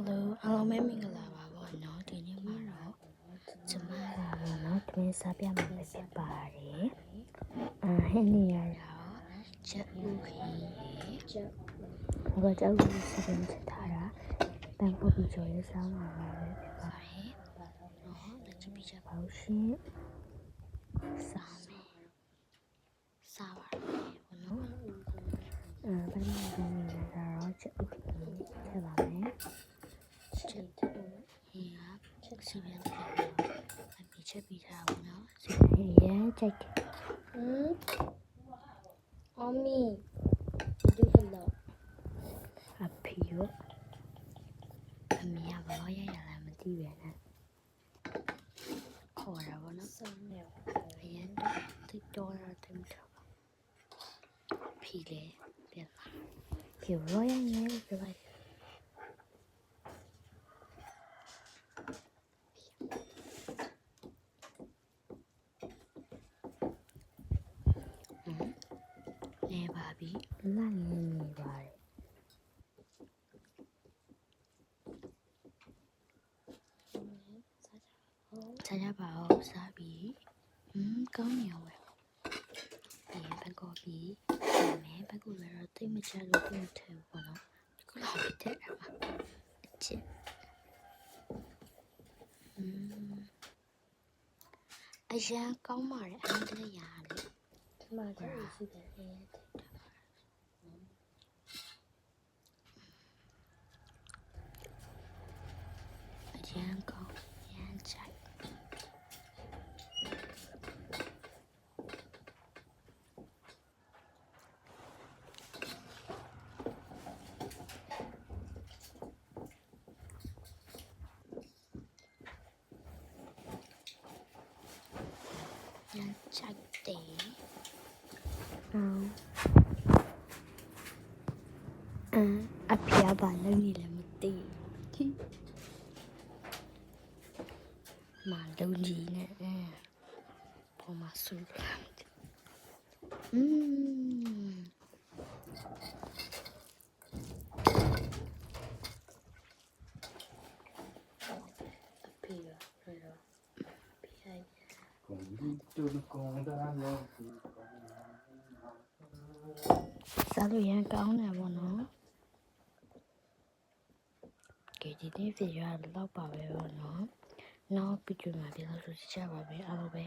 Hello အားလုံးပဲမင်္ဂလာပါပေါ့နော်ဒီနေ့မှာတော့ကျမကပေါ့နော်တွင်းစားပြမှာပဲဖြစ်ပါတယ်ဟင်းနေရတော့ချက်ဥခင်းရေချက်ဥစီစဉ်ချက်ထားတာတန်ဖို့ပြီးကြော်ရဲစားမှာပဲဖြစ်ပါတယ်နော်လက်ချပြီးချက်ပါလို့ရှင်စားမယ်စားပါမယ်ပေါ့နော်ပထမဆုံးနေရတာတော့ချက်ဥခင်းချက်ပါမယ်ချက်စီပြန်တယ်အပြည့်ချက်ပြီးထားဘူးနော်စီပြန်ရဲကြိုက်တယ်အမီဒီကလောအဖေရောအမေကဘာလို့ရရလဲမသိပဲနဲ့ခေါ်တာဘောနော်ဆောင်းနေအရင်တိတ်တော်တာတိတ်တော့ဖီလေပြန်လာဖီရောရနေပြလိုက်နေပါပြီလာနေပါတယ်စားကြပါဦးစားပြီးကောင်းနေရောပဲပြန်ဘက်ကောပြီးမယ်ဘက်ကိုလည်းတိတ်မချလို့တိတ်မထဲဘူးပေါ့နော်ဒီကလာပြီးတဲ့အဲ့မှာအချစ်အရာကောင်းပါတယ်အဲ့ဒါလည်းရတယ်ဒီမှာတော့ရှိတယ်အဲအရန်ကောင်းရန်ချိုက်ရန်ချိုက်တယ်အဖေကဘာလုပ်နေလဲမသိမာလုံးကြီးနဲ့ပေါ်မှာဆူလာအဖေရဖေရဖေးစားလို့ရန်ကောင်းတယ်ပေါ့နော်ကဲဒီနေ့ဗီဒီယိုကတော့ပါပဲပေါ့နော်နောက်ဗီဒီယိုမှာပြန်လို့ဆိုချပါပဲအားလုံးပဲ